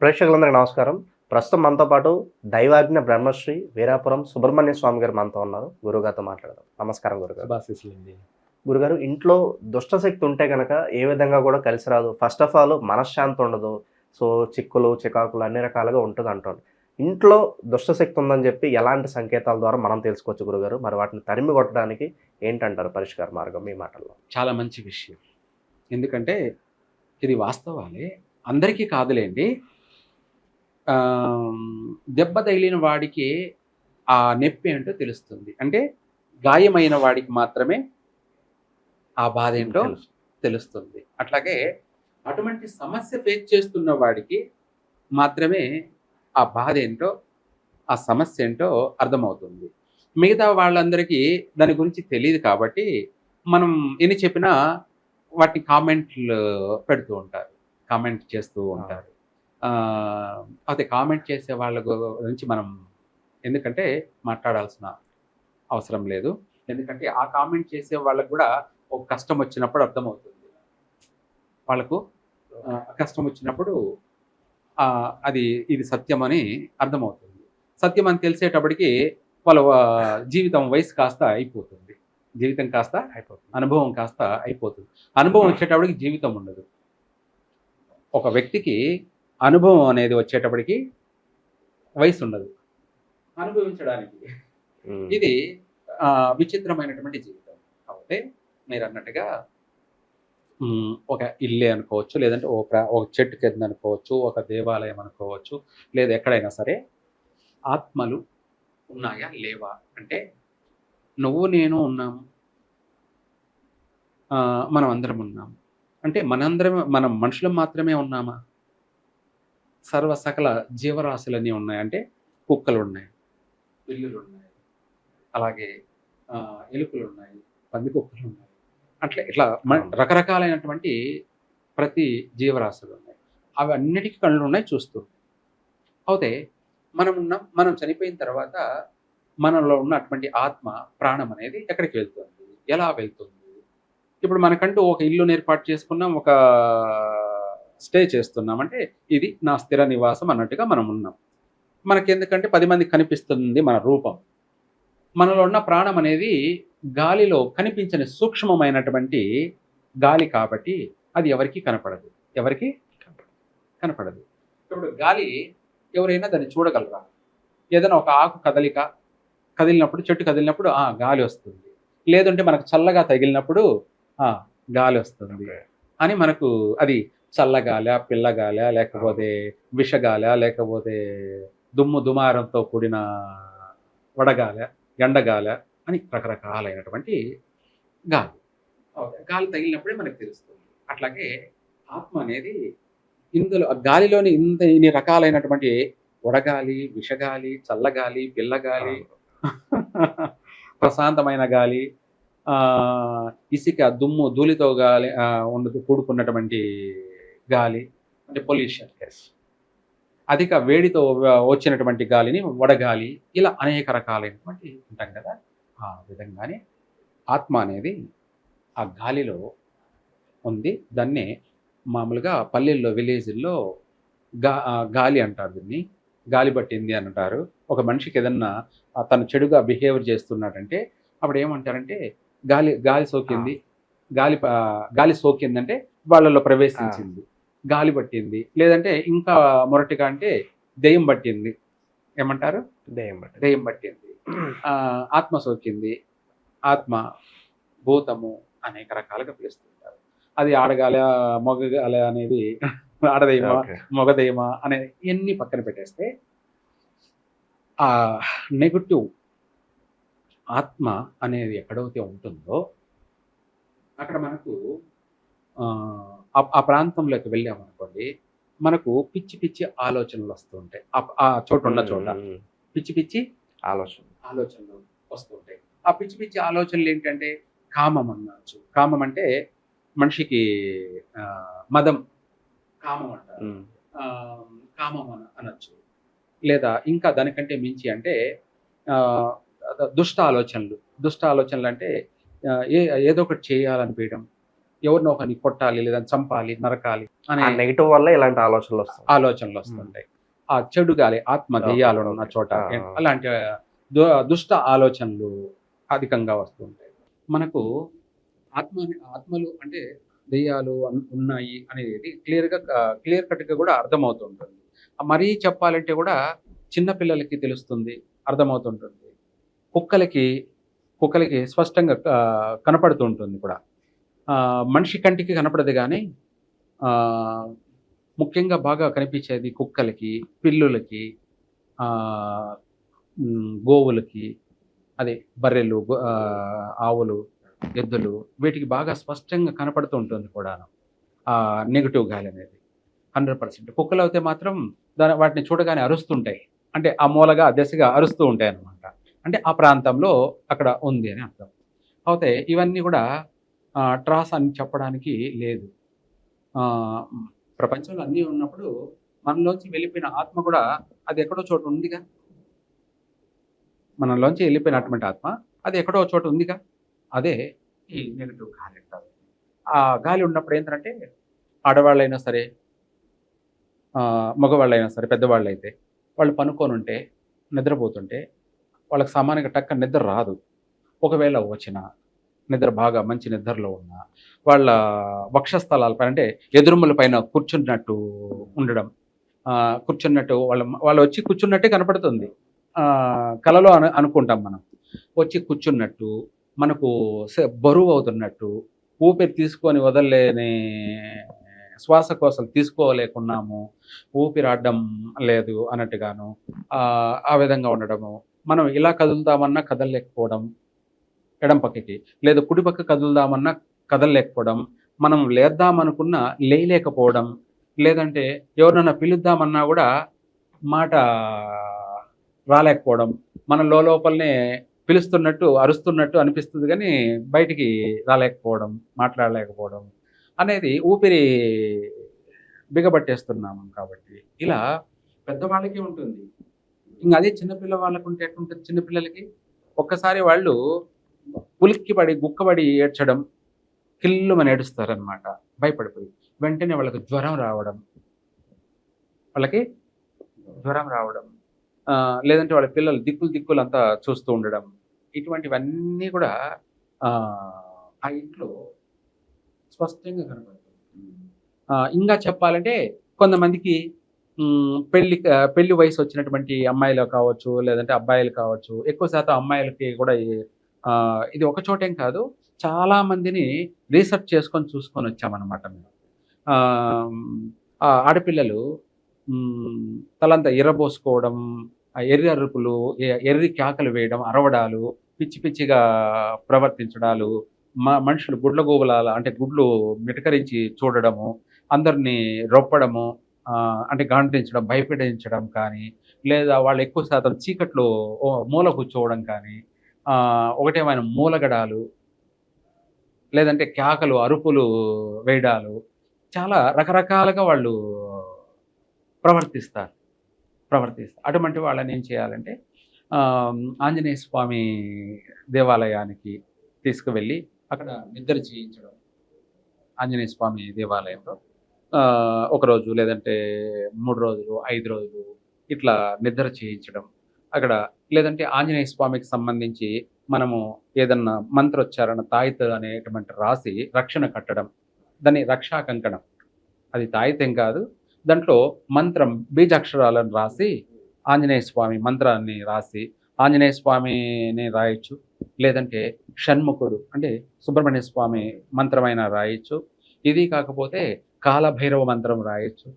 ప్రేక్షకులందరికీ నమస్కారం. ప్రస్తుతం మనతో పాటు దైవాజ్ఞ బ్రహ్మశ్రీ వీరాపురం సుబ్రహ్మణ్య స్వామి గారు మనతో ఉన్నారు. గురువుగారితో మాట్లాడదాం. నమస్కారం గురుగారు. శుభాశీస్సులండి. గురుగారు, ఇంట్లో దుష్టశక్తి ఉంటే గనక ఏ విధంగా కూడా కలిసి రాదు. ఫస్ట్ ఆఫ్ ఆల్ మనశ్శాంతి ఉండదు. సో, చిక్కులు, చికాకులు అన్ని రకాలుగా ఉంటదంటారు. ఇంట్లో దుష్టశక్తి ఉందని చెప్పి ఎలాంటి సంకేతాల ద్వారా మనం తెలుసుకోవచ్చు గురుగారు? మరి వాటిని తరిమి కొట్టడానికి ఏంటంటారు పరిష్కార మార్గం మీ మాటల్లో? చాలా మంచి విషయం. ఎందుకంటే ఇది వాస్తవాలే. అందరికీ కాదులెండి. దెబ్బ తగిలిన వాడికి ఆ నొప్పేంటో తెలుస్తుంది. అంటే గాయమైన వాడికి మాత్రమే ఆ బాధేంటో తెలుసు. తెలుస్తుంది. అట్లాగే అటువంటి సమస్య ఫేస్ చేస్తున్న వాడికి మాత్రమే ఆ బాధేంటో, ఆ సమస్య ఏంటో అర్థమవుతుంది. మిగతా వాళ్ళందరికీ దాని గురించి తెలీదు కాబట్టి, మనం ఎన్ని చెప్పినా వాటిని కామెంట్లు పెడుతూ ఉంటారు. కామెంట్ చేస్తూ ఉంటారు. అయితే కామెంట్ చేసే వాళ్ళ గురించి మనం ఎందుకంటే మాట్లాడాల్సిన అవసరం లేదు. ఎందుకంటే ఆ కామెంట్ చేసే వాళ్ళకి కూడా ఒక కష్టం వచ్చినప్పుడు అర్థమవుతుంది. వాళ్ళకు కష్టం వచ్చినప్పుడు అది ఇది సత్యమని అర్థమవుతుంది. సత్యం అని తెలిసేటప్పటికి వాళ్ళ జీవితం వయసు కాస్త అయిపోతుంది. జీవితం కాస్త అయిపోతుంది. అనుభవం కాస్త అయిపోతుంది. అనుభవం వచ్చేటప్పటికి జీవితం ఉండదు. ఒక వ్యక్తికి అనుభవం అనేది వచ్చేటప్పటికి వయసు ఉండదు అనుభవించడానికి. ఇది విచిత్రమైనటువంటి జీవితం. కాబట్టి మీరు అన్నట్టుగా ఒక ఇల్లే అనుకోవచ్చు, లేదంటే ఒక చెట్టు కింద అనుకోవచ్చు, ఒక దేవాలయం అనుకోవచ్చు, లేదా ఎక్కడైనా సరే ఆత్మలు ఉన్నాయా లేవా అంటే నువ్వు నేను ఉన్నాము, మనం అందరం ఉన్నాము అంటే మనం మనుషులం మాత్రమే ఉన్నామా? సర్వ సకల జీవరాశులన్నీ ఉన్నాయి. అంటే కుక్కలు ఉన్నాయి, పిల్లులు ఉన్నాయి, అలాగే ఎలుకలు ఉన్నాయి, పందికొక్కులు ఉన్నాయి. ఇట్లా రకరకాలైనటువంటి ప్రతి జీవరాశులు ఉన్నాయి. అవి అన్నిటికీ కళ్ళు ఉన్నాయి, చూస్తుంది. అయితే మనం చనిపోయిన తర్వాత మనలో ఉన్నటువంటి ఆత్మ ప్రాణం అనేది ఎక్కడికి వెళ్తుంది, ఎలా వెళ్తుంది? ఇప్పుడు మనకంటూ ఒక ఇల్లుని ఏర్పాటు చేసుకున్నాం, ఒక స్టే చేస్తున్నాం. అంటే ఇది నా స్థిర నివాసం అన్నట్టుగా మనం ఉన్నాం. మనకెందుకంటే 10 మందికి కనిపిస్తుంది మన రూపం. మనలో ఉన్న ప్రాణం అనేది గాలిలో కనిపించని సూక్ష్మమైనటువంటి గాలి కాబట్టి అది ఎవరికీ కనపడదు. ఎవరికీ కనపడదు. ఇప్పుడు గాలి ఎవరైనా దాన్ని చూడగలరా? ఏదైనా ఒక ఆకు కదిలినప్పుడు, చెట్టు కదిలినప్పుడు గాలి వస్తుంది. లేదంటే మనకు చల్లగా తగిలినప్పుడు గాలి వస్తుంది అని మనకు అది చల్లగాలా, పిల్లగాలా, లేకపోతే విషగాల, లేకపోతే దుమారంతో కూడిన వడగాల, ఎండగాల అని రకరకాలైనటువంటి గాలి. గాలి తగిలినప్పుడే మనకు తెలుస్తుంది. అట్లాగే ఆత్మ అనేది ఇందులో గాలిలోని ఇన్ని రకాలైనటువంటి వడగాలి, విషగాలి, చల్లగాలి, పిల్లగాలి, ప్రశాంతమైన గాలి, ఇసుక, దుమ్ము, ధూళితో గాలి కూడుకున్నటువంటి గాలి అంటే పొల్యూషన్, అధిక వేడితో వచ్చినటువంటి గాలిని వడగాలి, ఇలా అనేక రకాలైనటువంటి ఉంటాం కదా. ఆ విధంగానే ఆత్మ అనేది ఆ గాలిలో ఉంది. దాన్నే మామూలుగా పల్లెల్లో, విలేజ్ల్లో గాలి అంటారు. దీన్ని గాలి పట్టింది అని అంటారు. ఒక మనిషికి ఏదన్నా తను చెడుగా బిహేవియర్ చేస్తున్నాడంటే అప్పుడు ఏమంటారంటే గాలి సోకింది, గాలి సోకిందంటే వాళ్ళలో ప్రవేశించింది, గాలి పట్టింది. లేదంటే ఇంకా మొరటిగా అంటే దెయ్యం పట్టింది. ఏమంటారు? దెయ్యం పట్టింది. ఆత్మ సోకింది, ఆత్మ, భూతము అనేక రకాలుగా పిలుస్తుంటారు. అది ఆడగాల, మగగాల అనేది ఆడదయ్యమా, మగదయ్యమా అనే ఇవన్నీ పక్కన పెట్టేస్తే ఆ నెగటివ్ ఆత్మ అనేది ఎక్కడైతే ఉంటుందో అక్కడ మనకు ఆ ప్రాంతంలోకి వెళ్ళామనుకోండి, మనకు పిచ్చి పిచ్చి ఆలోచనలు వస్తూ ఉంటాయి. ఆ చోట ఉన్న చోట పిచ్చి పిచ్చి ఆలోచనలు వస్తూ ఉంటాయి. ఆ పిచ్చి పిచ్చి ఆలోచనలు ఏంటంటే కామం అనొచ్చు. కామం అంటే మనిషికి మదం, కామం అంటారు. కామం అనొచ్చు. లేదా ఇంకా దానికంటే మించి అంటే దుష్ట ఆలోచనలు అంటే ఏదో ఒకటి చేయాలనిపించడం, ఎవరినో ఒకరిని కొట్టాలి, లేదా చంపాలి, నరకాలి అనే ఆ నెగిటివ్ వల్ల ఇలాంటి ఆలోచనలు వస్తాయి. ఆలోచనలు వస్తుంటాయి. ఆ చెడు గాలి, ఆత్మ ఓకే, దెయ్యాలు ఉన్న ఓకే. చోట ఆ, ఆ. అలాంటి దుష్ట ఆలోచనలు అధికంగా వస్తుంటాయి. మనకు ఆత్మలు అంటే దెయ్యాలు ఉన్నాయి అనేది క్లియర్ కట్‌గా కూడా అర్థమవుతుంటుంది. మరీ చెప్పాలంటే కూడా చిన్న పిల్లలకి తెలుస్తుంది, అర్థమవుతుంటుంది. కుక్కలకి కుక్కలకి స్పష్టంగా కనపడుతూ ఉంటుంది కూడా. మనిషి కంటికి కనపడదు గానీ ఆహ్, ముఖ్యంగా బాగా కనిపించేది కుక్కలకి, పిల్లులకి, ఆహ్, గోవులకి, అదే బర్రెలు, ఆవులు, ఎద్దులు వీటికి బాగా స్పష్టంగా కనపడుతూ ఉంటుంది కూడాను. నెగెటివ్ గాలి అనేది 100%. కుక్కలైతే మాత్రం వాటిని చూడగానే అరుస్తుంటాయి. అంటే ఆ మూలగా, ఆ దిశగా అరుస్తూ ఉంటాయన్నమాట. అంటే ఆ ప్రాంతంలో అక్కడ ఉంది అని అర్థం. అయితే ఇవన్నీ కూడా ట్రాస్ అని చెప్పడానికి లేదు. ఆహ్, హ్మ్. ప్రపంచంలో అన్నీ ఉన్నప్పుడు మనలోంచి వెళ్ళిపోయిన ఆత్మ కూడా అది ఎక్కడో చోట ఉందిగా. మనలోంచి వెళ్ళిపోయినటువంటి ఆత్మ అది ఎక్కడో చోట ఉందిగా. అదే ఈ నెగెటివ్ గాలి అంటారు. ఆ గాలి ఉన్నప్పుడు ఏంటంటే ఆడవాళ్ళైనా సరే, మగవాళ్ళైనా సరే, పెద్దవాళ్ళైతే వాళ్ళు పనుకోనుంటే, నిద్రపోతుంటే వాళ్ళకి సమానంగా టక్కన నిద్ర రాదు. ఒకవేళ వచ్చినా నిద్ర బాగా మంచి నిద్రలో ఉన్నా వాళ్ళ వక్షస్థలాలపై అంటే ఎదురుమ్మల పైన కూర్చున్నట్టు ఉండడం. కూర్చున్నట్టు వాళ్ళు వచ్చి కూర్చున్నట్టే కనపడుతుంది. కలలో అనుకుంటాం మనం. వచ్చి కూర్చున్నట్టు, మనకు బరువు అవుతున్నట్టు, ఊపిరి తీసుకొని వదలలేని శ్వాసకోశలు తీసుకోలేకున్నాము, ఊపిరాడడం లేదు అన్నట్టుగాను ఆ విధంగా ఉండడము. మనం ఇలా కదులుదామన్నా కదలలేకపోవడం ఎడం పక్కకి, లేదా కుడి పక్క కదులుదామన్నా కదలలేకపోవడం, మనం లేద్దామనుకున్నా లేయలేకపోవడం, లేదంటే ఎవరినైనా పిలుద్దామన్నా గూడా మాట రాలేకపోవడం. మనం లోపలనే పిలుస్తున్నట్టు, అరుస్తున్నట్టు అనిపిస్తుంది గానీ, బయటికి రాలేకపోవడం, మాట్లాడలేకపోవడం అనేది ఊపిరి బిగబట్టేస్తున్నాం కాబట్టి. ఇలా పెద్దవాళ్ళకి ఉంటుంది. ఇంగ అదే చిన్న వాళ్ళకుంటే ఎట్లుంటది చిన్న పిల్లలకి? ఒక్కసారి వాళ్ళు ఉలిక్కిపడి, గుక్కబడి ఏడ్చడం, కిల్లుమని ఏడుస్తారనమాట భయపడిపోయి. వెంటనే వాళ్ళకి జ్వరం రావడం, లేదంటే వాళ్ళ పిల్లలు దిక్కులంతా చూస్తూ ఉండడం. ఇటువంటివన్నీ కూడా ఆ ఇంట్లో స్పష్టంగా కనపడుతుంది. ఇంగా చెప్పాలంటే కొంతమందికి పెళ్లి వయసొచ్చినటువంటి అమ్మాయిలు కావచ్చు, లేదంటే అబ్బాయిలు కావచ్చు, ఎక్కువ శాతం అమ్మాయిలకి కూడా ఇది ఒక చోటేం కాదు. చాలా మందిని రీసెర్చ్ చూసుకొనొచ్చామనమాట మేము. ఆహ్, ఆ ఆడపిల్లలు తలంతా ఎర్రబోసుకోవడం, ఎర్రి అరుపులు, ఎర్రి కేకలు వేయడం, అరవడాలు, పిచ్చి పిచ్చిగా ప్రవర్తించడాలు, మనుషులు గుడ్లగూబలాల అంటే గుడ్లు మిటకరించి చూడడము, అందరిని రొప్పడము, అంటే గాండ్రించడం, భయపెట్టించడం కానీ, లేదా వాళ్ళు ఎక్కువ శాతం చీకట్లో మూల కూర్చోవడం కానీ, ఒకటేమైన మూలగడాలు, లేదంటే కేకలు, అరుపులు వేయడాలు, చాలా రకరకాలుగా వాళ్ళు ప్రవర్తిస్తారు. అటువంటి వాళ్ళని ఏం చేయాలంటే ఆంజనేయ స్వామి దేవాలయానికి తీసుకువెళ్ళి అక్కడ నిద్ర చేయించడం. ఆంజనేయ స్వామి దేవాలయంలో ఒకరోజు లేదంటే 3 రోజులు, 5 రోజులు ఇట్లా నిద్ర చేయించడం. అక్కడ లేదంటే ఆంజనేయ స్వామికి సంబంధించి మనము ఏదన్నా మంత్రోచ్చారణ తాయెత్తు అనేటువంటి రాసి రక్షణ కట్టడం. దాన్ని రక్షా కంకణం. అది తాయెత్తేం కాదు. దాంట్లో మంత్రం బీజాక్షరాలను రాసి ఆంజనేయ స్వామి మంత్రాన్ని రాసి ఆంజనేయ స్వామిని రాయొచ్చు. లేదంటే షణ్ముఖుడు అంటే సుబ్రహ్మణ్య స్వామి మంత్రమైనా రాయొచ్చు. ఇది కాకపోతే కాలభైరవ మంత్రం రాయొచ్చు.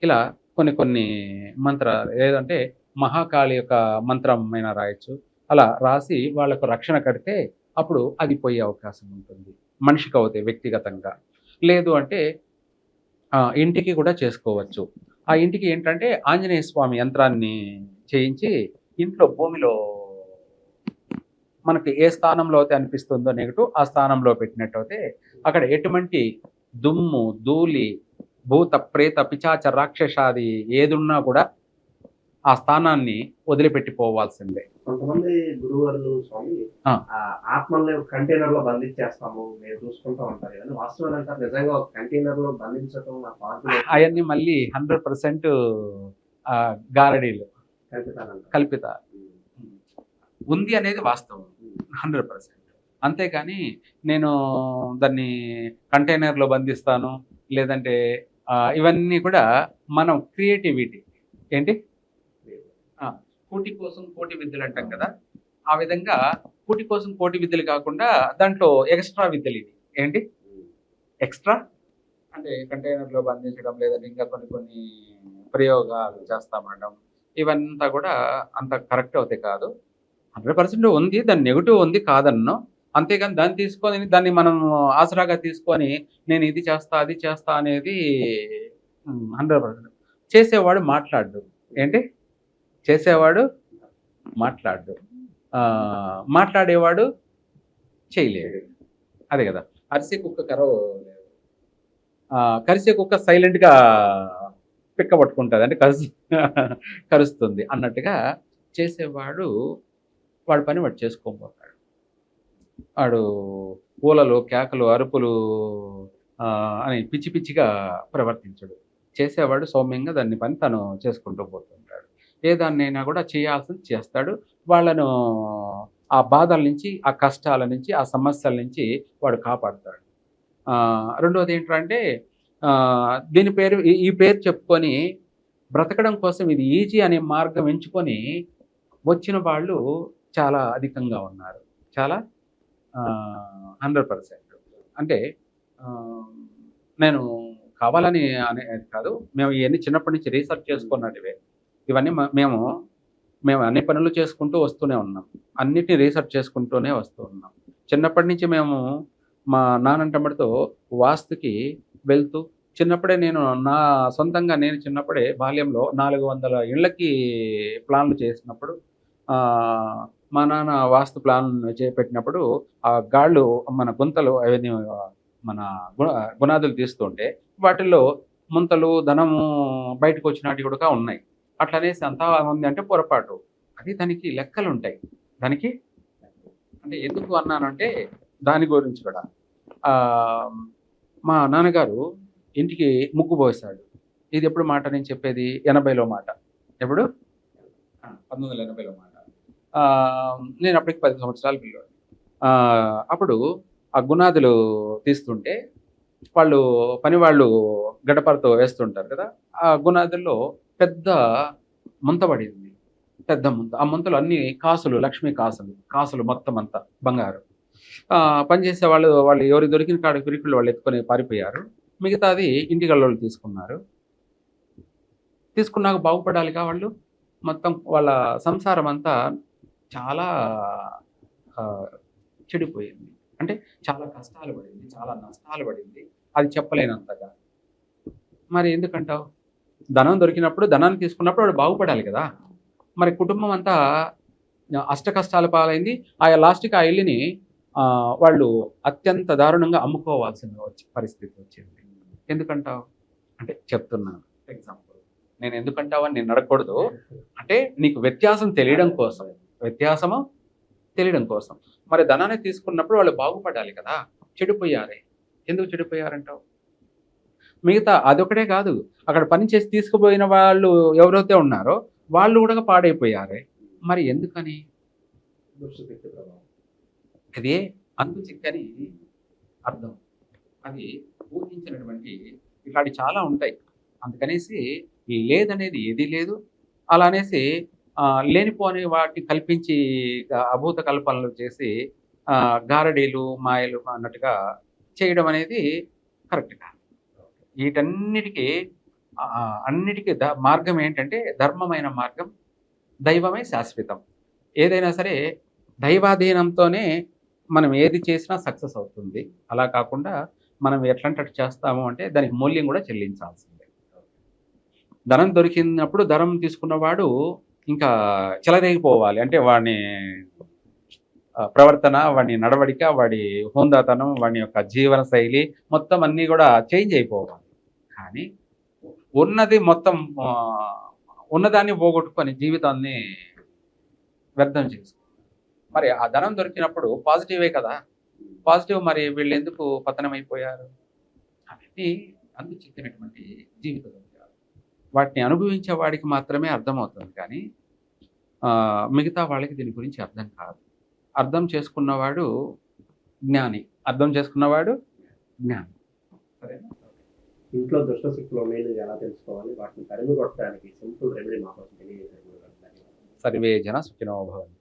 ఇలా కొన్ని మంత్రాలు ఏదంటే మహాకాళి యొక్క మంత్రం అయినా రాయొచ్చు. అలా రాసి వాళ్ళకు రక్షణ కడితే అప్పుడు అది పోయే అవకాశం ఉంటుంది. మనిషికవుతే వ్యక్తిగతంగా. లేదు అంటే ఇంటికి కూడా చేసుకోవచ్చు. ఆ ఇంటికి ఏంటంటే ఆంజనేయ స్వామి యంత్రాన్ని చేయించి ఇంట్లో భూమిలో మనకి ఏ స్థానంలో అయితే అనిపిస్తుందో నెగెటివ్ ఆ స్థానంలో పెట్టినట్టయితే అక్కడ ఎటువంటి దుమ్ము, ధూళి, భూత, ప్రేత, పిశాచ, రాక్షసాది ఏదున్నా కూడా ఆ స్థానాన్ని వదిలిపెట్టి పోవాల్సిందే. కొంతమంది గురువులు స్వామి ఆ. ఆత్మల్ని కంటైనర్ లో బంధించేస్తాము మీరు చూసుకుంటూ ఉంటారు కానీ వాస్తవం అంటారు నిజంగా ఒక కంటైనర్ లో బంధించడం ఆ పాత్ర అవన్నీ మళ్ళీ 100% గారడీలు కల్పితారంట. కల్పిత ఉంది అనేది వాస్తవం 100%. అంతేకాని నేను దాన్ని కంటైనర్లో బంధిస్తాను లేదంటే ఇవన్నీ కూడా మనం క్రియేటివిటీ ఏంటి కూటి కోసం కోటి విద్యలు అంటాం కదా, ఆ విధంగా కూటి కోసం కోటి విద్యలు కాకుండా దాంట్లో ఎక్స్ట్రా విద్యలు ఇది ఏంటి ఎక్స్ట్రా అంటే కంటైనర్లో బంధించడం లేదంటే ఇంకా కొన్ని ప్రయోగాలు చేస్తామనడం ఇవంతా కూడా అంత కరెక్ట్ అవుతాయి కాదు. 100% ఉంది, దాని నెగిటివ్ ఉంది కాదన్ను. అంతేగాని దాన్ని తీసుకొని దాన్ని మనం ఆసరాగా తీసుకొని నేను ఇది చేస్తా అది చేస్తా అనేది 100%. చేసేవాడు మాట్లాడు ఏంటి చేసేవాడు మాట్లాడు మాట్లాడేవాడు చేయలేడు. అదే కదా, అరిసే కుక్క కరవలేదు, కరిసే కుక్క సైలెంట్గా పిక్క పట్టుకుంటుంది అంటే కరుస్తుంది అన్నట్టుగా చేసేవాడు వాడి పని వాడు చేసుకోబోతాడు. వాడు పూలలు కేకలు అరుపులు అని పిచ్చి పిచ్చిగా ప్రవర్తించడు. చేసేవాడు సౌమ్యంగా దాన్ని పని తను చేసుకుంటూ పోతుంటాడు. ఏ దాన్నైనా కూడా చేయాల్సింది చేస్తాడు. వాళ్ళను ఆ బాధల నుంచి ఆ కష్టాల నుంచి ఆ సమస్యల నుంచి వాడు కాపాడుతాడు. రెండవది ఏంటంటే దీని పేరు ఈ పేరు చెప్పుకొని బ్రతకడం కోసం ఇది ఈజీ అనే మార్గం ఎంచుకొని వచ్చిన వాళ్ళు చాలా అధికంగా ఉన్నారు, చాలా 100%. అంటే నేను కావాలని అనేది కాదు, మేము ఇవన్నీ చిన్నప్పటి నుంచి రీసెర్చ్ చేసుకున్నట్టువే. ఇవన్నీ మేము అన్ని పనులు చేసుకుంటూ వస్తూనే ఉన్నాం, అన్నిటిని రీసెర్చ్ చేసుకుంటూనే వస్తూ ఉన్నాం. చిన్నప్పటి నుంచి మేము మా నానంటమ్మడితో వాస్తుకి వెళ్తూ చిన్నప్పుడే నా సొంతంగా నేను చిన్నప్పుడే బాల్యంలో 400 ఇళ్ళకి ప్లాన్లు చేసినప్పుడు మా నాన్న వాస్తు ప్లాన్ చేపట్టినప్పుడు ఆ గాళ్ళు మన గుంతలు అవన్నీ మన గుణాదులు తీస్తుంటే వాటిల్లో ముంతలు ధనము బయటకు వచ్చినట్టు కూడా ఉన్నాయి. అట్లనేసి అంతా ఉంది అంటే పొరపాటు. అది దానికి లెక్కలు ఉంటాయి. దానికి అంటే ఎందుకు అన్నానంటే దాని గురించి కూడా మా నాన్నగారు ఇంటికి ముగ్గు పోసాడు. ఇది ఎప్పుడు మాట నేను చెప్పేది 80లో మాట. ఎప్పుడు 1980లో మాట. నేను అప్పటికి 10 సంవత్సరాల పిల్లోడు. అప్పుడు ఆ గుణాదులు తీస్తుంటే పని వాళ్ళు గడపరతో వేస్తుంటారు కదా, ఆ గుణాదుల్లో పెద్ద ముంత పడింది, పెద్ద ముంత. ఆ ముంతలు అన్ని కాసులు, లక్ష్మీ కాసులు మొత్తం అంతా బంగారు. పనిచేసే వాళ్ళు ఎవరు దొరికిన కాడ పిరికిళ్ళు వాళ్ళు ఎత్తుకొని పారిపోయారు. మిగతాది ఇంటికల్లోళ్ళు తీసుకున్నారు. తీసుకున్నాక బాగుపడాలిగా వాళ్ళు. మొత్తం వాళ్ళ సంసారం అంతా చాలా చెడిపోయింది. అంటే చాలా కష్టాలు పడింది, చాలా నష్టాలు పడింది, అది చెప్పలేనంతగా. మరి ఎందుకంటావు? ధనం దొరికినప్పుడు ధనాన్ని తీసుకున్నప్పుడు వాడు బాగుపడాలి కదా. మరి కుటుంబం అంతా అష్ట కష్టాల పాలైంది. ఆ లాస్ట్కి ఆ ఇల్లుని వాళ్ళు అత్యంత దారుణంగా అమ్ముకోవాల్సిన పరిస్థితి వచ్చింది. ఎందుకంటావు అంటే చెప్తున్నాను ఎగ్జాంపుల్. నేను ఎందుకంటావు అని నేను అడగకూడదు, అంటే నీకు వ్యత్యాసం తెలియడం కోసం. మరి ధనాన్ని తీసుకున్నప్పుడు వాళ్ళు బాగుపడాలి కదా, చెడిపోయారే. ఎందుకు చెడిపోయారంటావు? మిగతా అదొకటే కాదు, అక్కడ పని చేసి తీసుకుపోయిన వాళ్ళు ఎవరైతే ఉన్నారో వాళ్ళు కూడా పాడైపోయారే. మరి ఎందుకని? అదే అంతు చిక్కని అర్థం. అది ఊహించినటువంటి ఇట్లాంటి చాలా ఉంటాయి. అందుకనేసి లేదనేది ఏదీ లేదు. అలా అనేసి లేనిపోని వాటిని కల్పించి అభూత కల్పనలు చేసి గారడీలు మాయలు అన్నట్టుగా చేయడం అనేది కరెక్ట్ కాదు. వీటన్నిటికీ అన్నిటికీ మార్గం ఏంటంటే ధర్మమైన మార్గం, దైవమే శాశ్వతం. ఏదైనా సరే దైవాధీనంతోనే మనం ఏది చేసినా సక్సెస్ అవుతుంది. అలా కాకుండా మనం ఎట్లాంటి చేస్తాము అంటే దానికి మూల్యం కూడా చెల్లించాల్సిందే. ధనం దొరికినప్పుడు ధనం తీసుకున్నవాడు ఇంకా చెలరేగిపోవాలి. అంటే వాడి ప్రవర్తన, వాడి నడవడిక, వాడి హోందాతనం, వాడి యొక్క జీవన శైలి మొత్తం అన్నీ కూడా చేంజ్ అయిపోవాలి. కానీ ఉన్నది మొత్తం ఉన్నదాన్ని పోగొట్టుకొని జీవితాన్ని వ్యర్థం చేసుకుంటారు. మరి ఆ ధనం దొరికినప్పుడు పాజిటివే కదా! పాజిటివ్ మరి వీళ్ళు ఎందుకు పతనమైపోయారు? అవన్నీ అంతు చిక్కినటువంటి జీవిత సత్యాలు. వాటిని అనుభవించే వాడికి మాత్రమే అర్థమవుతుంది కానీ మిగతా వాళ్ళకి దీని గురించి అర్థం కాదు. అర్థం చేసుకున్నవాడు జ్ఞాని. అర్థం చేసుకున్నవాడు జ్ఞాని. సరేనా? ఇంట్లో దుష్ట శక్తులు ఉన్నాయని ఎలా తెలుసుకోవాలి? వాటిని తరిమి కొట్టడానికి సింపుల్ రెమెడీ మా కోసం తెలియజేశారు. సర్వే జన సుఖినో భవంతు.